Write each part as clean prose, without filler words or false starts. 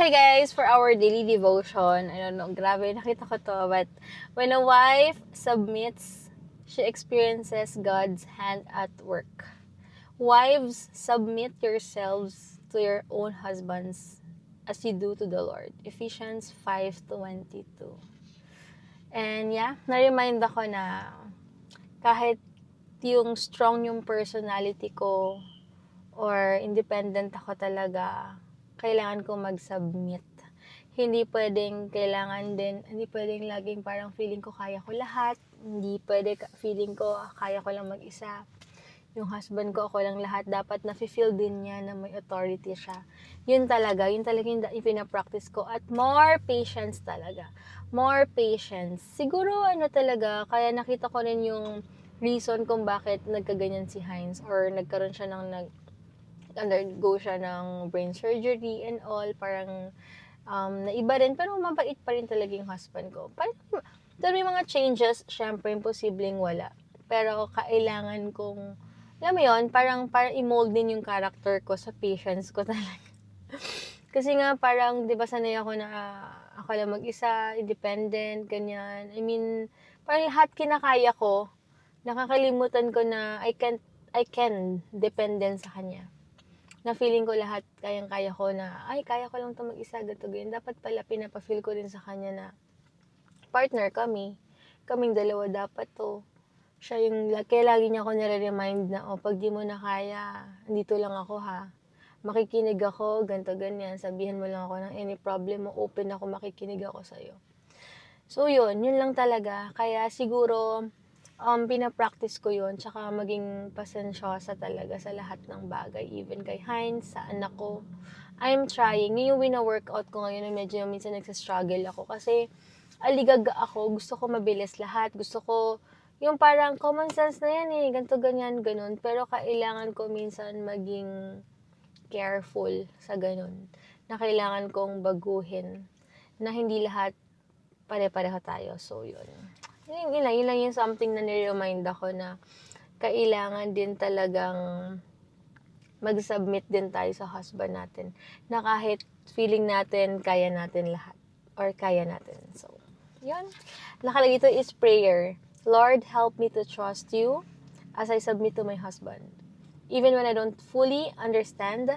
Hi guys, for our daily devotion, I don't know, grabe, nakita ko to, but when a wife submits, she experiences God's hand at work. Wives, submit yourselves to your own husbands as you do to the Lord. Ephesians 5:22. And yeah, na-remind ako na kahit yung strong yung personality ko or independent ako talaga, kailangan ko mag-submit. Hindi pwedeng laging parang feeling ko kaya ko lahat. Hindi pwede feeling ko kaya ko lang mag-isa. Yung husband ko, ako lang lahat. Dapat na-feel din niya na may authority siya. Yun talaga yung pinapractice ko. At more patience talaga. More patience. Siguro talaga, kaya nakita ko rin yung reason kung bakit nagkaganyan si Heinz or nagkaroon siya undergo siya ng brain surgery and all. Parang naiba rin, pero mabait pa rin talaga yung husband ko. Parang may mga changes, syempre imposibleng wala. Pero kailangan kong, alam mo yun, parang i-mold din yung character ko sa patience ko talaga. Kasi nga parang, di ba sanay ako na ako lang mag-isa, independent, ganyan. I mean, parang lahat kinakaya ko, nakakalimutan ko na I can depend din sa kanya. Na feeling ko lahat kayang-kaya ko na, ay, kaya ko lang ito mag-isa, gato, ganyan. Dapat pala pinapafeel ko rin sa kanya na partner kaming dalawa dapat to. Siya kaya lagi niya ako nare-remind na, pag di mo na kaya, andito lang ako ha. Makikinig ako, ganto, ganyan. Sabihan mo lang ako ng any problem mo, open ako, makikinig ako sa'yo. So yun lang talaga. Kaya siguro, pinapractice ko yun, tsaka maging pasensyosa talaga sa lahat ng bagay, even kay Heinz, sa anak ko. I'm trying. Yung wina-workout ko ngayon, medyo minsan nagsastruggle ako kasi aligaga ako, gusto ko mabilis lahat, gusto ko, yung parang common sense na yan ganito, ganyan, ganun. Pero kailangan ko minsan maging careful sa ganun, na kailangan kong baguhin, na hindi lahat pare-pareho tayo. So, yun lang yung something na nire-remind ako na kailangan din talagang mag-submit din tayo sa husband natin, na kahit feeling natin kaya natin lahat or kaya natin. So, yun. Nakalagay ito is prayer. Lord, help me to trust you as I submit to my husband. Even when I don't fully understand,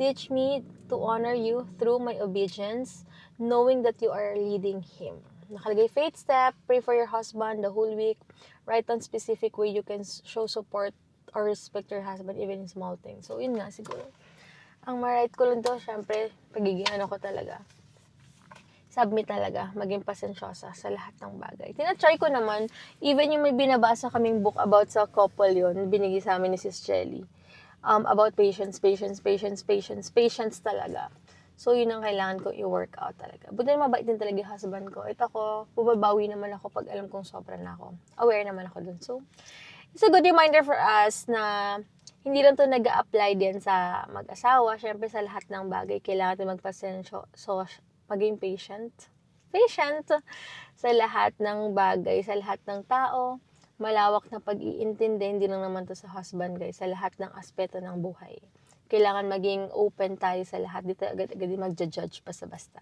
teach me to honor you through my obedience, knowing that you are leading him. Nakalagay faith step, pray for your husband the whole week, write on specific way you can show support or respect your husband even in small things. So, yun nga siguro. Ang ma-write ko lang to, syempre, pagiging ko talaga. Submit talaga, maging pasensyosa sa lahat ng bagay. Tinatry ko naman, even yung may binabasa kaming book about sa couple yun, binigay sa amin ni Sis Jelly. About patience talaga. So, yun ang kailangan ko i-work out talaga. Buti na mabait din talaga yung husband ko. Ito ako, bubabawi naman ako pag alam kong sobra na ako. Aware naman ako dun. So, it's a good reminder for us na hindi lang to nag-a-apply din sa mag-asawa. Siyempre, sa lahat ng bagay, kailangan natin magpasensyo. So, maging patient sa lahat ng bagay, sa lahat ng tao. Malawak na pag-iintindi, hindi lang naman to sa husband, guys, sa lahat ng aspeto ng buhay. Kailangan maging open tayo sa lahat. Dito agad-agad mag-judge basta-basta.